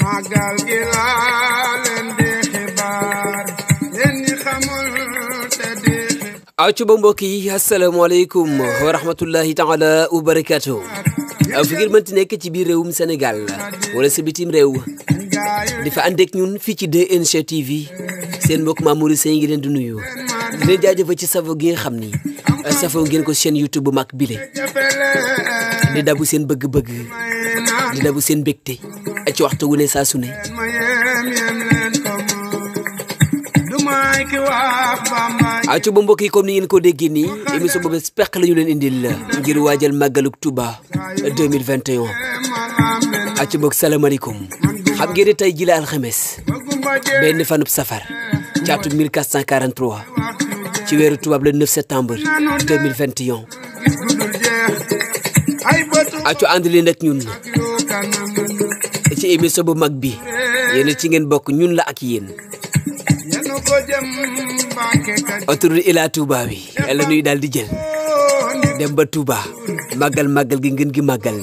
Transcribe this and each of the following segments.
magal gi laa leen di xibaar yéen ñi xamul te di accu ba mbokk yi asalaamaaleykum wa rahmatullahi taala wa barakaatu fi ngeen mënti nekk ci biir réewum Sénégal wala sa bitim réew di fa ànd ak ñun fii ci 2NG TV seen mbokk Mamour Seye ngi leen di nuyu di leen jaajëfal ci safo gi nga xam ni safo ngeen ko chaîne YouTube bu mag bile di dabu seen bëgg-bëgg di dabu seen mbégte ci waxtu wu ne saa su ne accu ba mbokk yi comme ni ngeen ko déggee nii émission boobu spek la ñu leen indil ngir waajal màggaluk Touba 2021 accu boog salaamaaleykum xam ngeen ne tey ji la alxames benn fanub safar ci atum 1443 ci weeru tubaab le 9 septembre 2021 accu ànd leen ak ñun ci émission bu mag bi yéen ci ngeen bokk ñun la ak yéen autoroute ila Touba bi yàlla nuy daal di jël dem ba Touba màggal gi ngeen gi màggal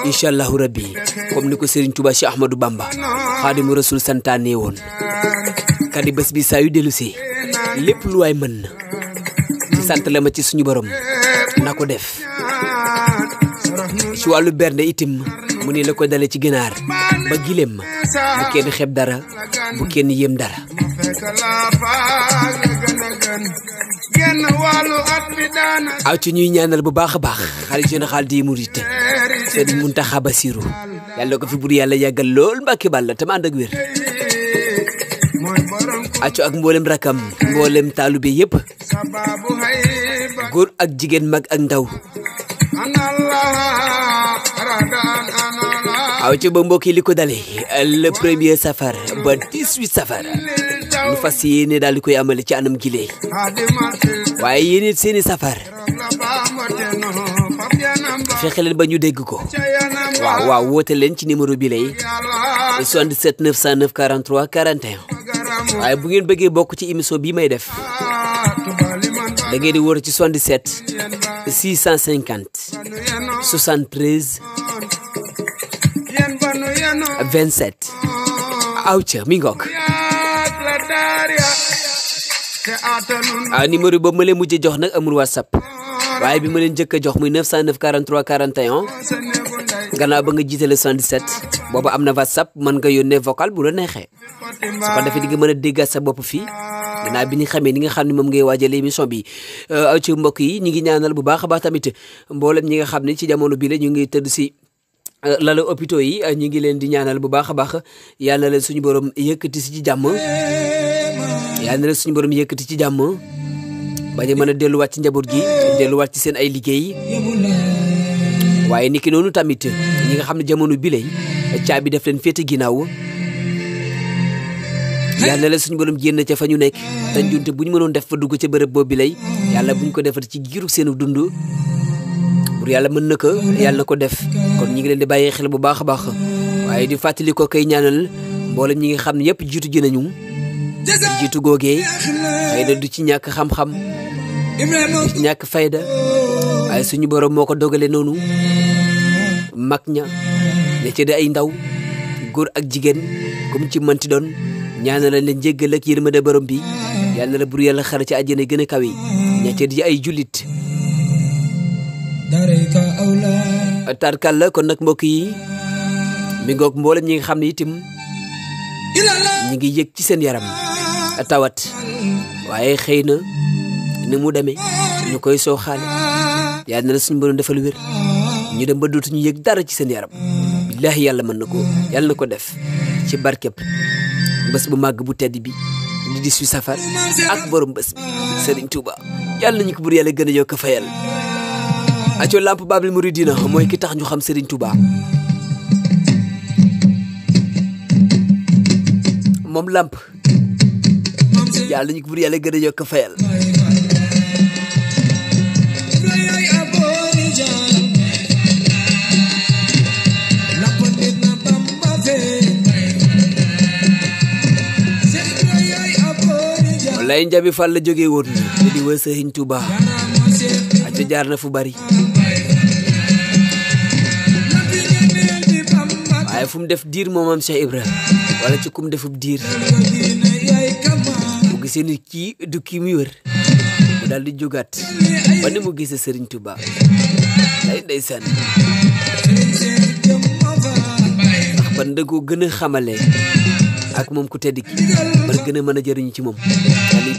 incha allahu rabbi comme ni ko Serigne Touba Cheikh Ahmadou Bamba Xaadimu Rasul santaane woon kadi bés bi saa yu dellu si lépp lu waay mën na ci sant la ma ci suñu borom na ko def ci wàllu bernde itim mu ni la ko dale ci ginaar ba gileem bu kenn xeeb dara bu kenn yéem dara aw ci ñuy ñaanal bu baax a baax xalifa général des mourides Serigne Mountakha Bassirou yàlla ko fi bur yàlla yàggal lool Mbàkke Balla te ma ànd ak wér accu ak mboolem rakam mboolem taalube yëpp góor ak jigéen mag ak ndaw aw ci ba mbokk yi li ko dale le premier safar ba 18 safar ñu fas yéene daal di koy amale ci anam gilee waaye yéen seeni safar fexe leen ba ñu dégg ko waaw woote leen ci numéro bi lay 77 909 43 41 waaye bu ngeen bëggee bokk ci émission bii may def da ngeen di wóor ci 77 650 73 27 aw ca mi ngoog numéro boobu ma leen mujjee jox nag amul WhatsApp waaye bi ma leen njëkk a jox muy 909 43 41 gannaaw ba nga jiitale 77 boobu am na WhatsApp mën nga yónnee vocal bu la neexee su ko defee di nga mën a déggal sa bopp fii gannaaw bi ñu xamee ni nga xam ne moom ngay waajal émission bi aw ci mbokk yi ñu ngi ñaanal bu baax a baax tamit mboolem ñi nga xam ne ci jamono bi la ñu ngi tëdd si lala hôpitaux yi ñu ngi leen di ñaanal bu baax a baax yàlla leen suñu borom yëkkati si ci jàmm yàlla na leen suñu borom yëkkati ci jàmm bañ a mën a delluwaat ci njaboot gi delluwaat ci seen ay liggéey waaye niki noonu tamit ñi nga xam ne jamono bi lay caabi def leen féete ginnaaw yàlla na leen suñu borom génn ca fa ñu nekk dañ junte bu ñu mënoon def fa dugg ca bërëb boobu bi lay yàlla buñ ko defati ci giiru seenu dund pour yàlla mën na ko yàlla na ko def kon ñi ngi leen di bàyyee xel bu baax a baax waaye di fàttali ko kay ñaanal mboolem ñi nga xam ne yëpp jiitu ji nañu jiitu googee xëy na du ci ñàkk xam-xam du ci ñàkk fayda waaye suñu borom moo ko dogale noonu mag ña ne ci di ay ndaw góor ak jigéen comme ci mënti doon ñaanal leen jéggal ak yërmande borom bi yàlla na la bur yàlla xara ci àjjana gën a kawe ña ci di ay jullit tarkal la kon nag mbokk yi mi ngoog mboolem ñi nga xam ne itam ñi ngi yëg ci seen yaram tawat waaye xëy na ni mu demee ñu koy sooxaale yàlla na la suñu borom defal wér ñu dem ba dootuñu yëg dara ci seen yaram billaahi yàlla mën na ko yàlla na ko def ci barkeb bés bu màgg bu tedd bi di 18 safar ak borom bés bi Serigne Touba yàlla nañu ko bur yàlla gën a yokk fayal aco lamp Babil Mouridina mooy ki tax ñu xam Serigne Touba moom lamp yàlla nañu ko bur yàlla gën a yokk fayal lay njabi Fall la jógee woon di wër Serigne Touba aco jaar na fu bari waaye fu mu def diir moom am Cheikh Ibra wala ci kum defub diir mu gisee ni kii du kii muy wër mu daal di jógaat ba ni mu gisee Serigne Touba ay ndeysaan ndax ban da ko gën a xamale ak moom ku tedd ki ban gën a mën a jëriñu ci moom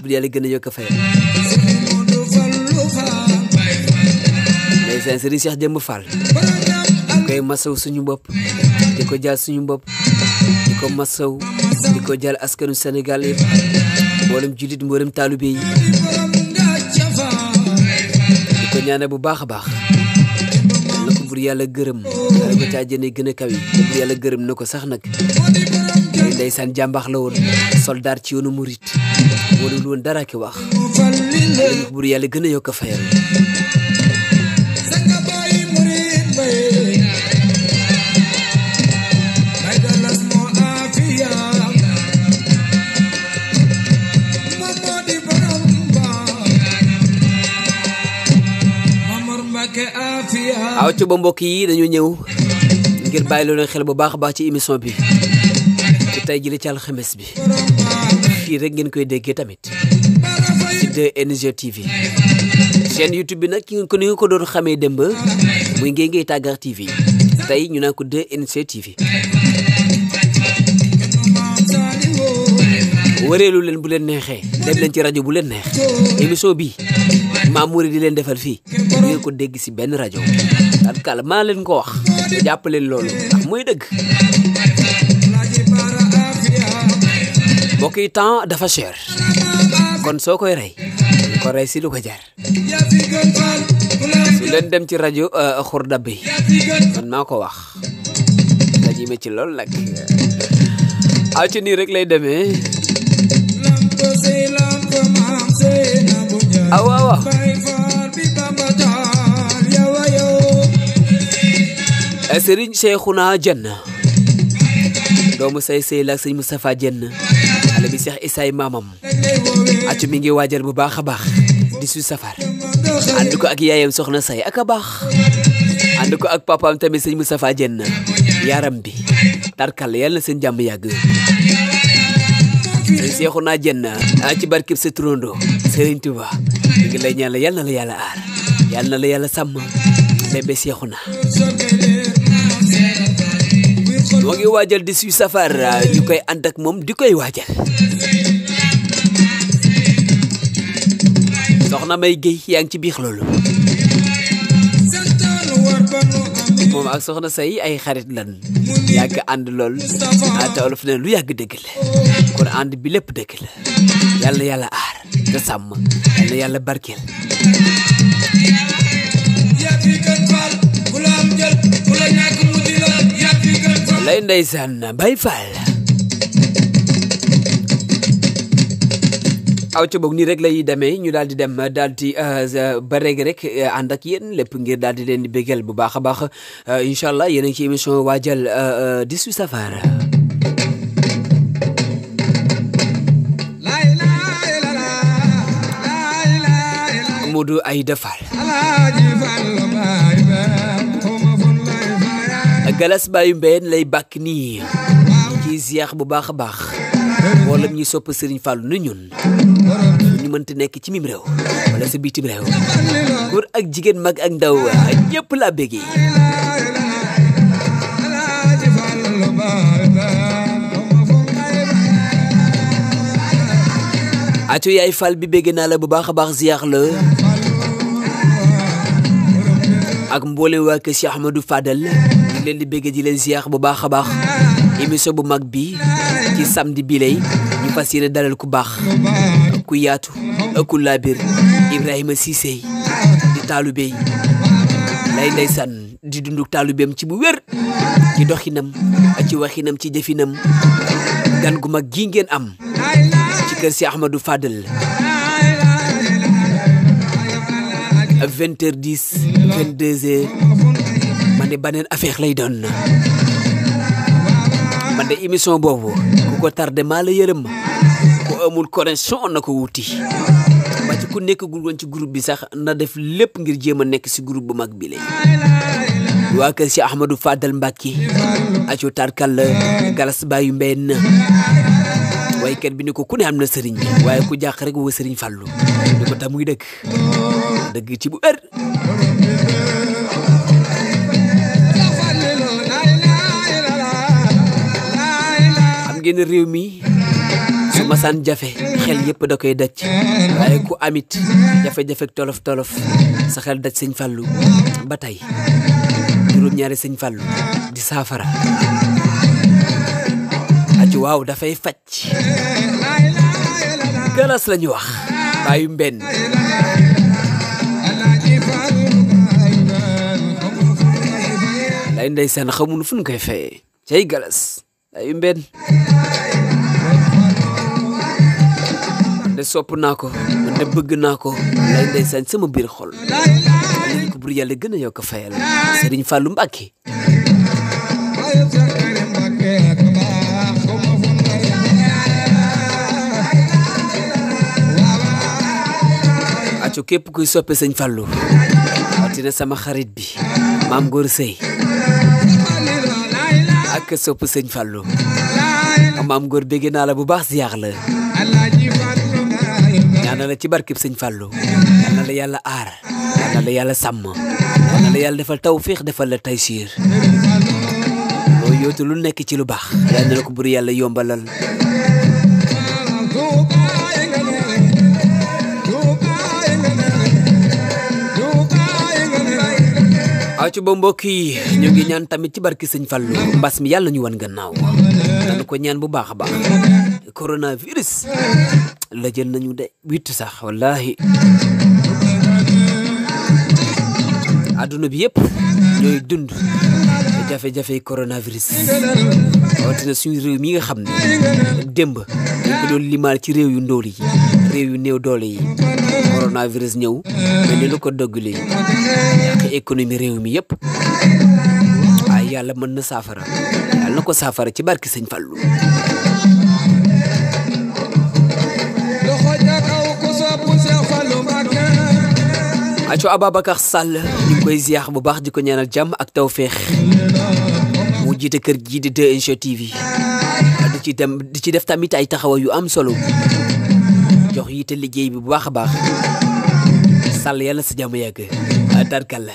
yàlla gën a yokk a fayal ndeysaan Serigne Cheikh Jëmb Fall koy masaw suñu bopp di ko jaal suñu bopp di ko masaw di ko jaal askanu Sénégal yëpp mboolem julit mboolem taalibe yi di ko ñaanal bu baax a baax na ko bur yàlla gërëm yàlla ko ca àjjana gën a kaw yi te bur yàlla gërëm na ko sax nag ndeysaan jàmbaax la woon soldat ci yoonu murit wonul woon dara ki wax yàlla ko bur yàlla gën a yokk a fayal aw ci ba mbokk yi dañu ñëw ngir bàyyi loolu xel bu baax a baax ci émission bi ci tey jëlee ci alxames bi fii rek ngeen koy déggee tamit ci 2NG TV chaîne YouTube bi nag ki nga ko ni nga ko doon xamee démb muy Ngéngé Tàggar TV tey ñu naan ko 2NG TV wëreelu leen bu leen neexee dem leen ci rajo bu leen neex émission bi Mamour di leen defal fii du ngeen ko dégg si benn rajo at kala maa leen ko wax jàpp leen loolu ndax muy dëgg mbokk yi temps dafa cher kon soo koy rey ko rey si lu ko jar su leen dem ci rajo xurda bi man maa ko wax dañuy me ci loolu nag aw ci nii rek lay demee waaw Serigne Cheikhouna Diène doomu say la ak Serigne Moustapha Diène xale bi Cheikh Issa maamam accu mi ngi waajal bu baax a baax di su safar ànd ko ak yaayam soxna say ak a baax ànd ko ak papaam tamit Serigne Moustapha Diène yaram bi tarkal yàlla na seen jàmm yàgg Serigne Cheikhouna Diène ci barkib sa turando Serigne Touba mi ngi lay ñaan yàlla na la yàlla aar yàlla na la yàlla sàmm bébé Cheikhouna moo ngi waajal di suy safar ñu koy ànd ak moom di koy waajal soxna May Guèye yaa ngi ci biir loolu moom ak soxna say ay xarit lan yàgg ànd lool te olof ne lu yàgg dëgg la kon ànd bi lépp dëgg la yàlla yàlla aar te sàmm yàlla yàlla barkeel lay ndeysaan Baye Fall aw ca boog nii rek lay demee ñu daal di dem daal di ba rek ànd ak yéen lépp ngir daal di leen di bégal bu baax a baax incha allah yéen a ngi ci émission waajal 18 safar Modou Aïda Fall Galas Bayu Mbeen lay bàkk nii ci ziyaar bu baax a baax wala ñuy sopp Serigne Fallou ni ñun ñu mënta nekk ci mim réew wala sa bitim réew góor ak jigéen mag ak ndaw ñëpp laa béggee aco yaay Fall bi bégg naa la bu baax a baax ziyaar la ak mboole waa kër Cheikh Ahmadou Fadal ñu leen di bégg di leen ziyaar bu baax a baax émission bu mag bi ci samedi bi lay ñu fas yéene dalal ku baax ku yaatu ku laabir Ibrahima Cissé di taalubéy lay ndeysaan di dunduk taalubeem ci bu wér ci doxinam ci waxinam ci jëfinam gan gu mag gi ngeen am ci kër Cheikh Ahmadou Fadal 20h10 22h man de baneen affaire lay doon man de émission boobu ku ko tardé maa la yërëm ku amul connexion na ko wuti ba ci ku nekkagul woon ci groupe bi sax na def lépp ngir jéem a nekk si groupe bu mag bi lay waa kër si Ahmadou Fadal Mbacke aco tarkal galas bayu mbenn waykat bi ni ko ku ne am na sëriñ waaye ku jàq rek woo sëriñ Fallu ni ko tam muy dëgg ci bu ër xam ngeen réew mi su masaan jafe xel yëpp da koy daj waaye ku amit jafe-jafe tolof sa xel daj sëñ Fallu ba tey juróom-ñaari sëñ Fallu di saafara aci waaw dafay faj galas lañu wax baayu mbenn lay ndeysaan xamunu fu ñu koy fayee cay galas baayu mbenn de sopp naa ko man de bëgg naa ko lay ndeysaan sama biir xol lañ ko bur yàlla gën a yokk fayal Sëriñ Fallu Mbàkke aco képp kuy soppe Sëñ Fallu watina sama xarit bi Maam Góor Sey ak sopp Sëñ Fallu Maam Góor bégg naa la bu baax ziyaar la ñaanal la ci barkeb Sëñ Fallu ñaanal la yàlla aar ñaanal la yàlla sàmm ñaanal la yàlla defal tawfiix defal la taysiir loo yootu lu nekk ci lu baax yal na la ko bur yàlla yombalal acu ba mbokk yi ñu ngi ñaan tamit ci barki Sëñ Fallu mbas mi yàlla ñu wan gannaaw dañu ko ñaan bu baax a baax coronavirus la jël nañu de witt sax wallahi adduna bi yëpp ñooy dund jafe-jafe coronavirus rawatina suñu réew mi nga xam ne démb dañ ko doon limaal ci réew yu ndóol yi réew yu néew doole yi coronavirus ñëw mel ni lu ko doggalee yàq économie réew mi yëpp ay yàlla mën na saafara yàlla na ko saafara ci barki Sëñ Fallu aco Ababacar Sall ñu ngi koy ziyaar bu baax di ko ñaanal jàmm ak tawfeex mu jiite kër gii di 2STV TV di ci def tamit ay taxawa yu am solo jox yi te liggéey bi bu baax a baax Sall yàlla sa jàmm yàgg tarkal la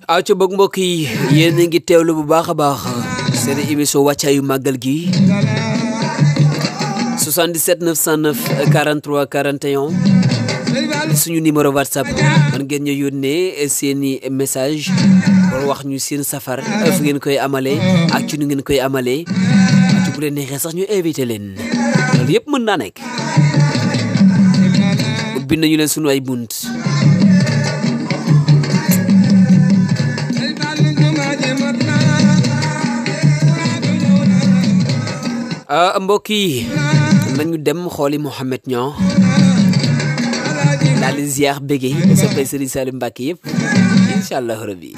aco boog mbokk yi yéen a ngi teewlu bu baax a baax seen émission wàccaayu màggal gi 77 909 43 41 suñu numéro WhatsApp man ngeen ñu yónnee seeni message pour wax ñu seen safar fu ngeen koy amalee ak ci nu ngeen koy amalee ci bu leen neexee sax ñu invité leen loolu yëpp mën naa nekk ubbi nañu leen suñu ay bunt mbokk yi nañu dem xooli Mouhamed Niang daal di ziar bége soppay Serigne Salim Mbacke yëpp incha allah rabbi